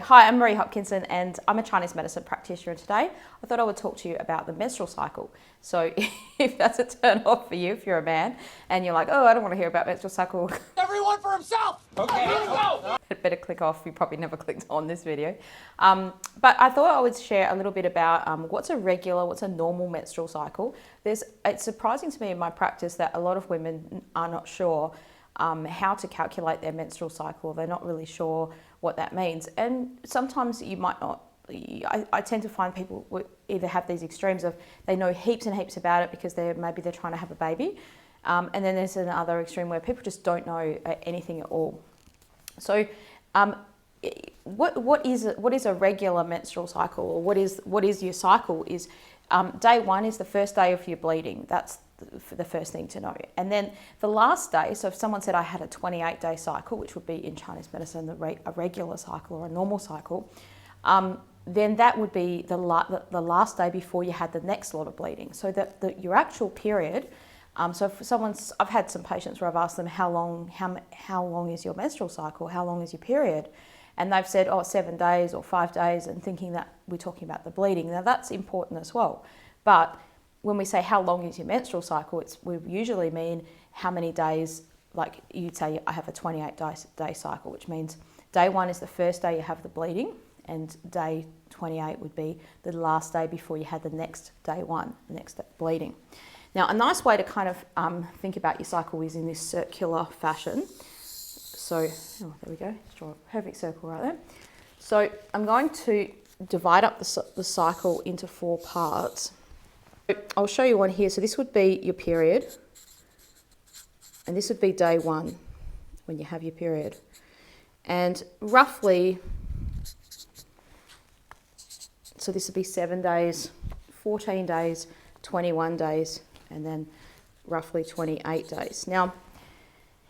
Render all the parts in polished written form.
Hi, I'm Marie Hopkinson and I'm a Chinese medicine practitioner, and today I thought I would talk to you about the menstrual cycle. So if that's a turn off for you, if you're a man and you're like, oh, I don't want to hear about menstrual cycle. Everyone for himself! Okay, let's go! Better click off, you probably never clicked on this video. But I thought I would share a little bit about what's a normal menstrual cycle. It's surprising to me in my practice that a lot of women are not sure how to calculate their menstrual cycle. They're not really sure what that means. And sometimes you might not, I tend to find people either have these extremes of they know heaps and heaps about it because maybe they're trying to have a baby. And then there's another extreme where people just don't know anything at all. So what is a regular menstrual cycle, or what is your cycle is day one is the first day of your bleeding. That's the first thing to know. And then the last day, so if someone said I had a 28-day cycle, which would be in Chinese medicine a regular cycle or a normal cycle, then that would be the last day before you had the next lot of bleeding. So that your actual period, so if I've had some patients where I've asked them how long is your menstrual cycle, how long is your period? And they've said, oh, 7 days or 5 days, and thinking that we're talking about the bleeding. Now that's important as well. But when we say how long is your menstrual cycle, we usually mean how many days, like you'd say I have a 28-day cycle, which means day one is the first day you have the bleeding, and day 28 would be the last day before you had the next day one, the next bleeding. Now, a nice way to kind of think about your cycle is in this circular fashion. So, oh, there we go, draw a perfect circle right there. So I'm going to divide up the cycle into 4 parts. I'll show you one here. So this would be your period, and this would be day one when you have your period. And roughly, so this would be 7 days, 14 days, 21 days, and then roughly 28 days. Now,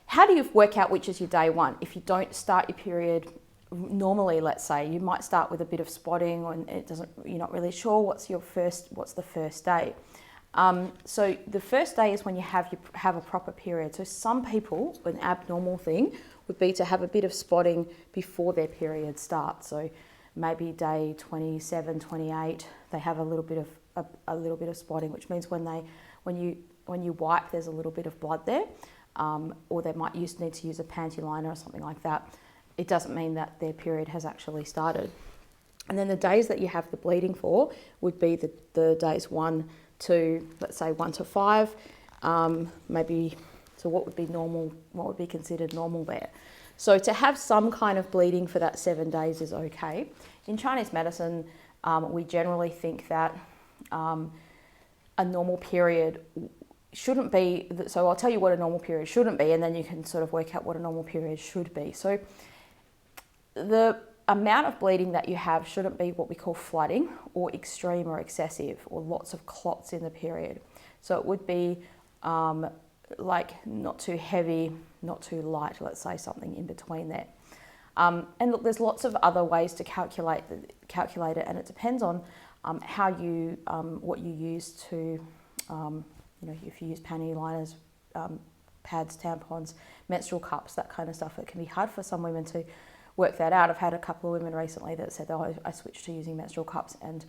how do you work out which is your day one? If you don't start your period normally, let's say, you might start with a bit of spotting, and you're not really sure what's the first day. So the first day is when you have a proper period. So some people, an abnormal thing would be to have a bit of spotting before their period starts. So maybe day 27, 28, they have a little bit of spotting, which means when you wipe, there's a little bit of blood there, or they might need to use a panty liner or something like that. It doesn't mean that their period has actually started. And then the days that you have the bleeding for would be the days 1 to, let's say 1 to 5, maybe. So what would be normal? What would be considered normal there? So to have some kind of bleeding for that 7 days is okay. In Chinese medicine, we generally think that a normal period shouldn't be. So I'll tell you what a normal period shouldn't be, and then you can sort of work out what a normal period should be. So the amount of bleeding that you have shouldn't be what we call flooding or extreme or excessive or lots of clots in the period. So it would be like not too heavy, not too light, let's say something in between there. And look, there's lots of other ways to calculate it, and it depends on what you use to, if you use panty liners, pads, tampons, menstrual cups, that kind of stuff. It can be hard for some women to work that out. I've had a couple of women recently that said, oh, I switched to using menstrual cups, and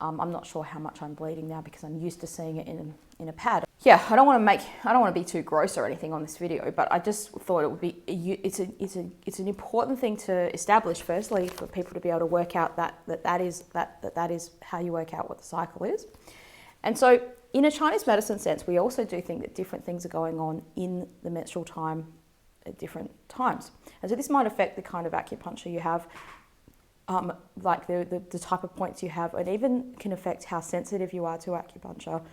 I'm not sure how much I'm bleeding now because I'm used to seeing it in a pad. Yeah, I don't want to be too gross or anything on this video, but I just thought it would be, it's an important thing to establish firstly for people to be able to work out that is how you work out what the cycle is. And so in a Chinese medicine sense, we also do think that different things are going on in the menstrual time at different times. And so this might affect the kind of acupuncture you have, like the type of points you have, and even can affect how sensitive you are to acupuncture.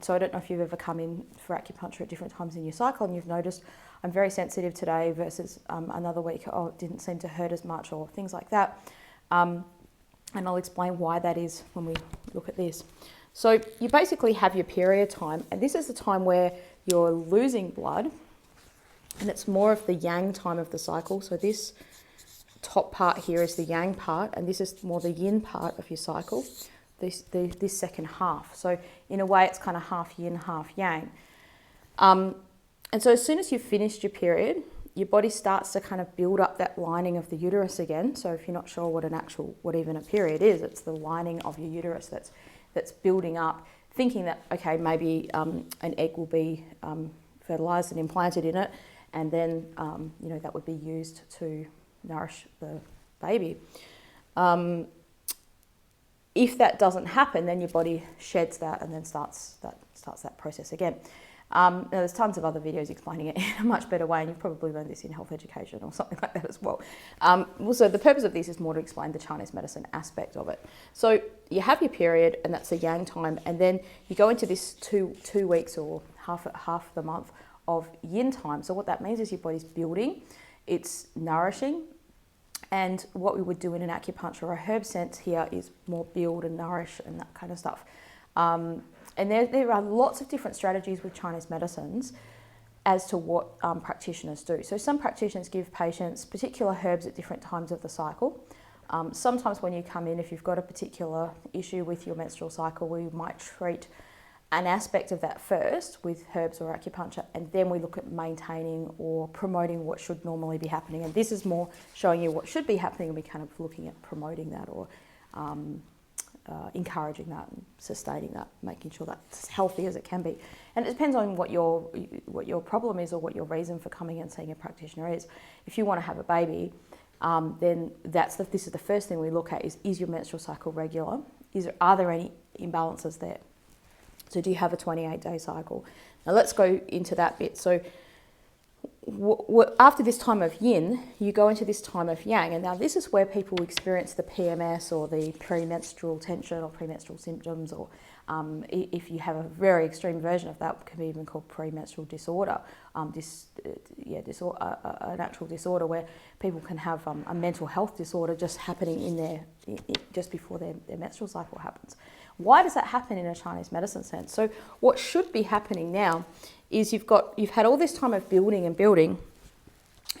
So I don't know if you've ever come in for acupuncture at different times in your cycle and you've noticed I'm very sensitive today versus another week, oh, it didn't seem to hurt as much, or things like that. And I'll explain why that is when we look at this. So you basically have your period time, and this is the time where you're losing blood, and it's more of the yang time of the cycle. So this top part here is the yang part, and this is more the yin part of your cycle, this second half. So in a way, it's kind of half yin, half yang. And so as soon as you've finished your period, your body starts to kind of build up that lining of the uterus again. So if you're not sure what even a period is, it's the lining of your uterus that's building up, thinking that, okay, maybe an egg will be fertilized and implanted in it, and then that would be used to nourish the baby. If that doesn't happen, then your body sheds that and then starts that process again. Now there's tons of other videos explaining it in a much better way, and you've probably learned this in health education or something like that as well. Also, the purpose of this is more to explain the Chinese medicine aspect of it. So you have your period, and that's the yang time, and then you go into this two weeks or half the month of yin time. So what that means is your body's building, it's nourishing, and what we would do in an acupuncture or a herb sense here is more build and nourish and that kind of stuff. And there are lots of different strategies with Chinese medicines as to what practitioners do. So some practitioners give patients particular herbs at different times of the cycle. Sometimes when you come in, if you've got a particular issue with your menstrual cycle, we might treat an aspect of that first with herbs or acupuncture, and then we look at maintaining or promoting what should normally be happening. And this is more showing you what should be happening, and we're kind of looking at promoting that or encouraging that and sustaining that, making sure that's healthy as it can be. And it depends on what your problem is or what your reason for coming and seeing a practitioner is. If you want to have a baby, then this is the first thing we look at is your menstrual cycle regular? Are there any imbalances there? So do you have a 28-day cycle? Now let's go into that bit. So after this time of yin, you go into this time of yang. And now this is where people experience the PMS or the premenstrual tension or premenstrual symptoms, or if you have a very extreme version of that, it can be even called premenstrual disorder. An actual disorder where people can have a mental health disorder just happening just before their menstrual cycle happens. Why does that happen in a Chinese medicine sense? So what should be happening now is you've had all this time of building,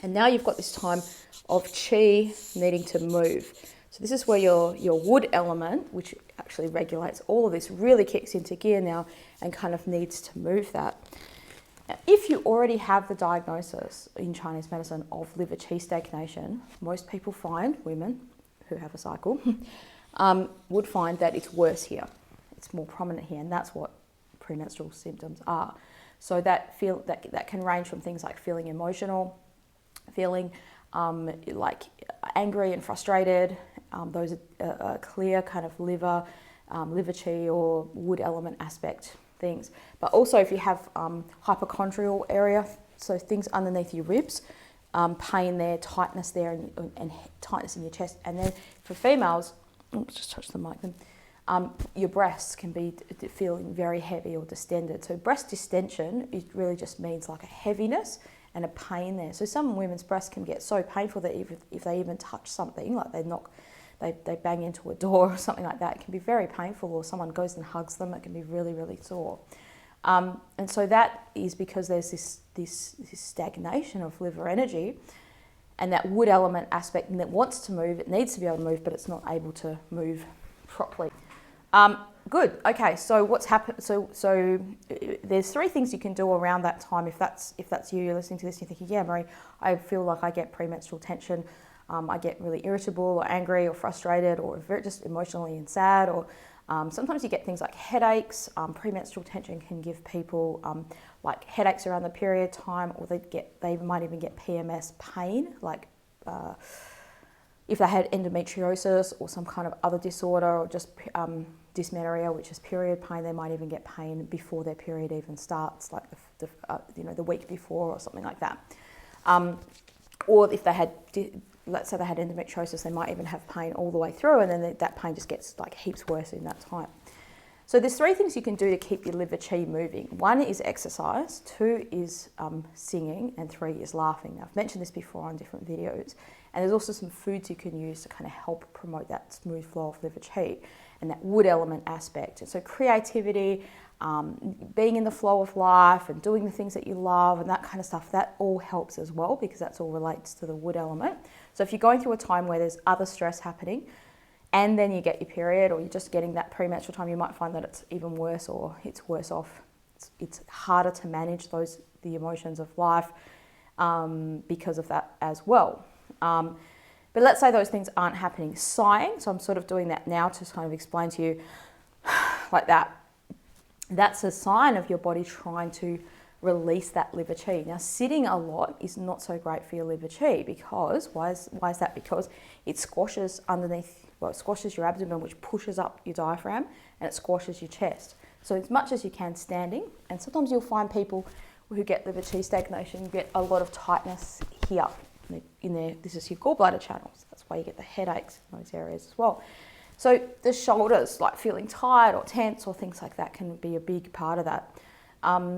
and now you've got this time of qi needing to move. So this is where your wood element, which actually regulates all of this, really kicks into gear now and kind of needs to move that. Now, if you already have the diagnosis in Chinese medicine of liver qi stagnation, most people find, women who have a cycle, would find that it's worse here. It's more prominent here, and that's what premenstrual symptoms are. So that can range from things like feeling emotional, feeling like angry and frustrated. Those are clear kind of liver qi or wood element aspect things. But also if you have hypochondrial area, so things underneath your ribs, pain there, tightness there, and tightness in your chest. And then for females, just touch the mic then. Your breasts can be feeling very heavy or distended. So breast distension, it really just means like a heaviness and a pain there. So some women's breasts can get so painful that if they even touch something, like they bang into a door or something like that, it can be very painful, or someone goes and hugs them, it can be really, really sore. And so that is because there's this stagnation of liver energy, and that wood element aspect, and it wants to move, it needs to be able to move, but it's not able to move properly. Good. Okay. So what's happened? So there's three things you can do around that time. If that's you're listening to this, you're thinking, yeah, Marie, I feel like I get premenstrual tension. I get really irritable or angry or frustrated or just emotionally and sad. Or sometimes you get things like headaches. Premenstrual tension can give people like headaches around the period time, or they might even get PMS pain, like if they had endometriosis or some kind of other disorder, or just dysmenorrhea, which is period pain. They might even get pain before their period even starts, like the week before or something like that. Or if they had, let's say they had endometriosis, they might even have pain all the way through, and then that pain just gets like heaps worse in that time. So there's three things you can do to keep your liver qi moving. One is exercise, two is singing, and three is laughing. Now, I've mentioned this before on different videos. And there's also some foods you can use to kind of help promote that smooth flow of liver qi and that wood element aspect. And so creativity, being in the flow of life and doing the things that you love and that kind of stuff, that all helps as well, because that's all relates to the wood element. So if you're going through a time where there's other stress happening, and then you get your period, or you're just getting that premenstrual time, you might find that it's even worse, or it's worse off. It's harder to manage the emotions of life. because of that as well. But let's say those things aren't happening. Sighing, so I'm sort of doing that now to kind of explain to you like that. That's a sign of your body trying to release that liver qi. Now, sitting a lot is not so great for your liver qi because, why is that? Because it squashes underneath, well, it squashes your abdomen, which pushes up your diaphragm, and it squashes your chest. So as much as you can standing, and sometimes you'll find people who get liver qi stagnation get a lot of tightness here in there. This is your gallbladder channels. That's why you get the headaches in those areas as well. So the shoulders, like feeling tired or tense or things like that, can be a big part of that.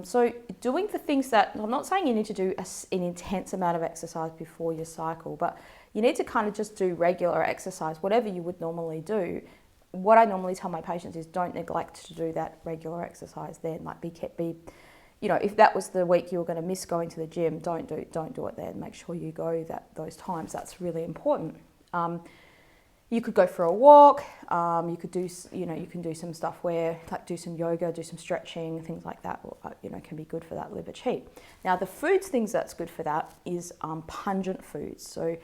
So doing the things that, I'm not saying you need to do an intense amount of exercise before your cycle, but you need to kind of just do regular exercise, whatever you would normally do. What I normally tell my patients is don't neglect to do that regular exercise then. Like you know, if that was the week you were going to miss going to the gym, don't do it then. Make sure you go those times. That's really important. You could go for a walk. You could do, you can do some stuff where, like, do some yoga, do some stretching, things like that. Can be good for that liver qi. Now, the things that's good for that is pungent foods. So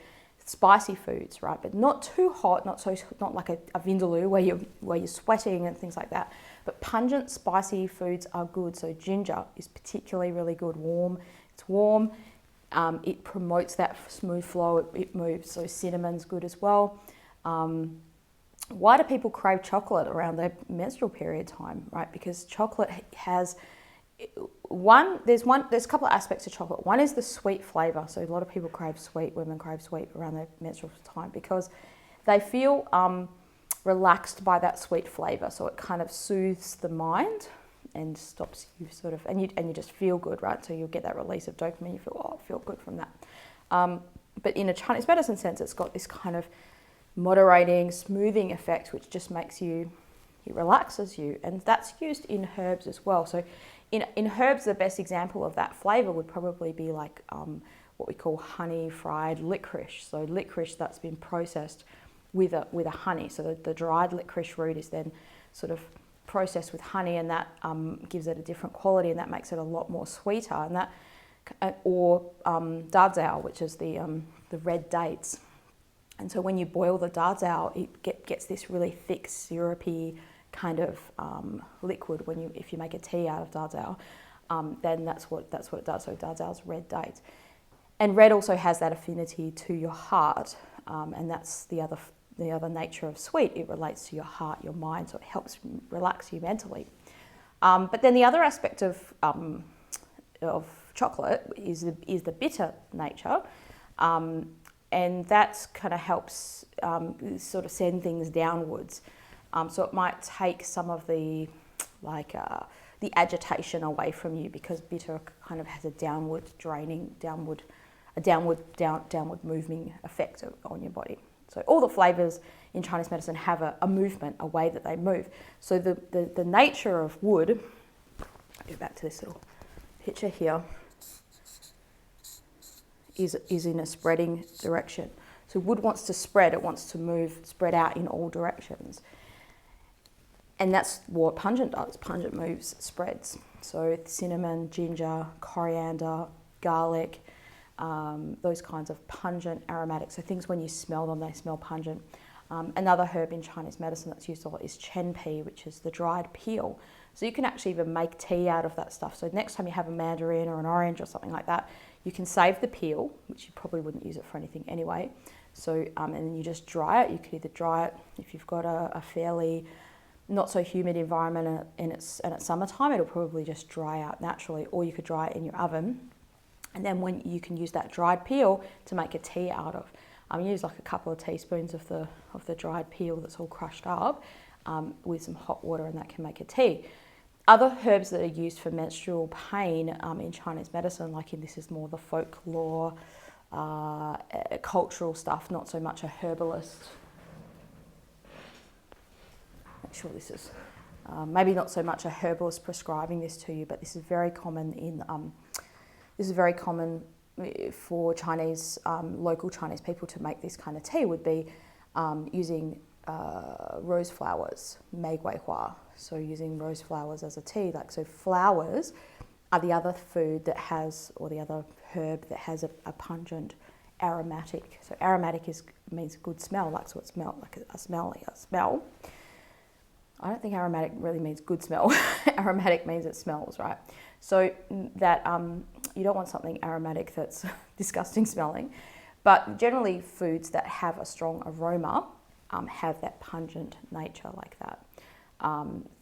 spicy foods, right? But not too hot, not like a vindaloo where you're sweating and things like that. But pungent, spicy foods are good. So ginger is particularly really good. It's warm. It promotes that smooth flow. It moves. So cinnamon's good as well. Why do people crave chocolate around their menstrual period time, right? Because chocolate has there's a couple of aspects to chocolate. One is the sweet flavor. So a lot of people women crave sweet around their menstrual time because they feel relaxed by that sweet flavor. So it kind of soothes the mind and stops you sort of, and you just feel good, right? So you'll get that release of dopamine. You feel, I feel good from that. But in a Chinese medicine sense, it's got this kind of moderating, smoothing effect, which just makes it relaxes you. And that's used in herbs as well. So in herbs, the best example of that flavor would probably be like what we call honey fried licorice. So licorice that's been processed with a honey. So the dried licorice root is then sort of processed with honey, and that gives it a different quality, and that makes it a lot more sweeter. And that, or dazao, which is the red dates. And so when you boil the dazao, it gets this really thick, syrupy kind of liquid. If you make a tea out of dazao, then that's what it does. So dazao's red dates, and red also has that affinity to your heart, and that's the other nature of sweet. It relates to your heart, your mind, so it helps relax you mentally. But then the other aspect of chocolate is the bitter nature. And that kind of helps sort of send things downwards. So it might take some of the agitation away from you, because bitter kind of has a downward moving effect on your body. So all the flavors in Chinese medicine have a movement, a way that they move. So the nature of wood, I'll go back to this little picture here, is in a spreading direction. So wood wants to spread, it wants to spread out in all directions. And that's what pungent does. Pungent moves, spreads. So cinnamon, ginger, coriander, garlic, those kinds of pungent aromatics. So things when you smell them, they smell pungent. Another herb in Chinese medicine that's used a lot is chen pea, which is the dried peel. So you can actually even make tea out of that stuff. So next time you have a mandarin or an orange or something like that, you can save the peel, which you probably wouldn't use it for anything anyway. So and then you just dry it. You could either dry it if you've got a fairly not so humid environment and it's summertime, it'll probably just dry out naturally, or you could dry it in your oven. And then when you can use that dried peel to make a tea out of. Use like a couple of teaspoons of the dried peel that's all crushed up with some hot water, and that can make a tea. Other herbs that are used for menstrual pain in Chinese medicine, this is more the folklore, cultural stuff, not so much a herbalist. Make sure this is maybe not so much a herbalist prescribing this to you, but this is very common for Chinese, local Chinese people to make this kind of tea would be using rose flowers, mei gui hua. So using rose flowers as a tea, so flowers are the other food that has, or the other herb that has a pungent aromatic. So aromatic means good smell, like so it smell like a smell. I don't think aromatic really means good smell. Aromatic means it smells, right? So that you don't want something aromatic that's disgusting smelling. But generally foods that have a strong aroma have that pungent nature like that.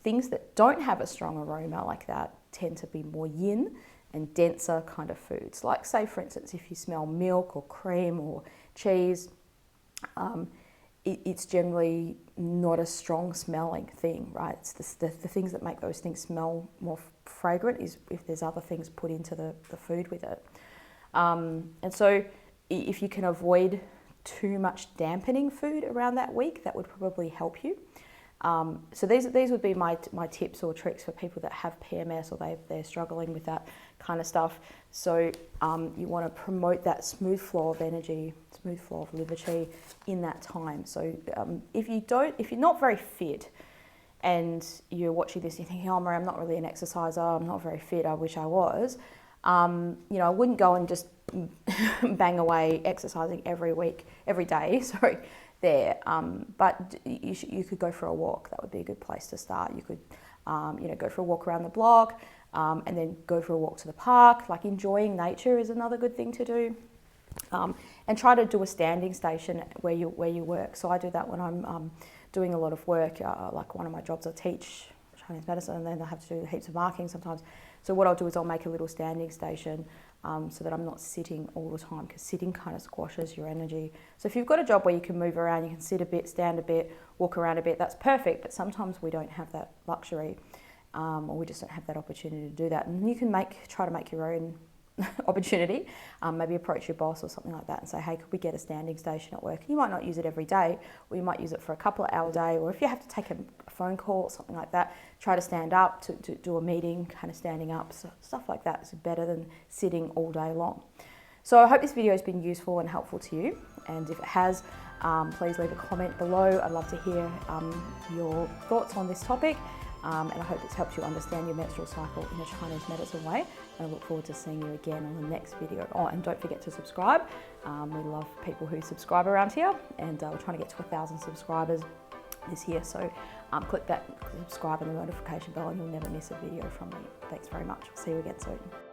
Things that don't have a strong aroma like that tend to be more yin and denser kind of foods. Like say for instance, if you smell milk or cream or cheese, it's generally not a strong smelling thing, right? It's the things that make those things smell more fragrant is if there's other things put into the food with it. And so if you can avoid too much dampening food around that week, that would probably help you. So these would be my tips or tricks for people that have PMS or they're struggling with that kind of stuff. So you want to promote that smooth flow of energy, smooth flow of liver chi in that time. So if you're not very fit and you're watching this and you're thinking, oh Marie, I'm not really an exerciser, I'm not very fit, I wish I was, I wouldn't go and just bang away exercising every day, there. But you could go for a walk. That would be a good place to start. You could, go for a walk around the block, and then go for a walk to the park. Like enjoying nature is another good thing to do. And try to do a standing station where you work. So I do that when I'm doing a lot of work. Like one of my jobs, I teach Chinese medicine, and then I have to do heaps of marking sometimes. So what I'll do is I'll make a little standing station so that I'm not sitting all the time, because sitting kind of squashes your energy. So if you've got a job where you can move around, you can sit a bit, stand a bit, walk around a bit, that's perfect. But sometimes we don't have that luxury, or we just don't have that opportunity to do that. And you can try to make your own opportunity. Maybe approach your boss or something like that and say, hey, could we get a standing station at work? You might not use it every day, or you might use it for a couple of hour day, or if you have to take a phone call or something like that, try to stand up to do a meeting, kind of standing up. So stuff like that is better than sitting all day long. So I hope this video has been useful and helpful to you, and if it has, please leave a comment below. I'd love to hear your thoughts on this topic. And I hope it's helped you understand your menstrual cycle in a Chinese medicine way. And I look forward to seeing you again on the next video. Oh, and don't forget to subscribe. We love people who subscribe around here, and we're trying to get to 1,000 subscribers this year. So click that subscribe and the notification bell and you'll never miss a video from me. Thanks very much. I'll see you again soon.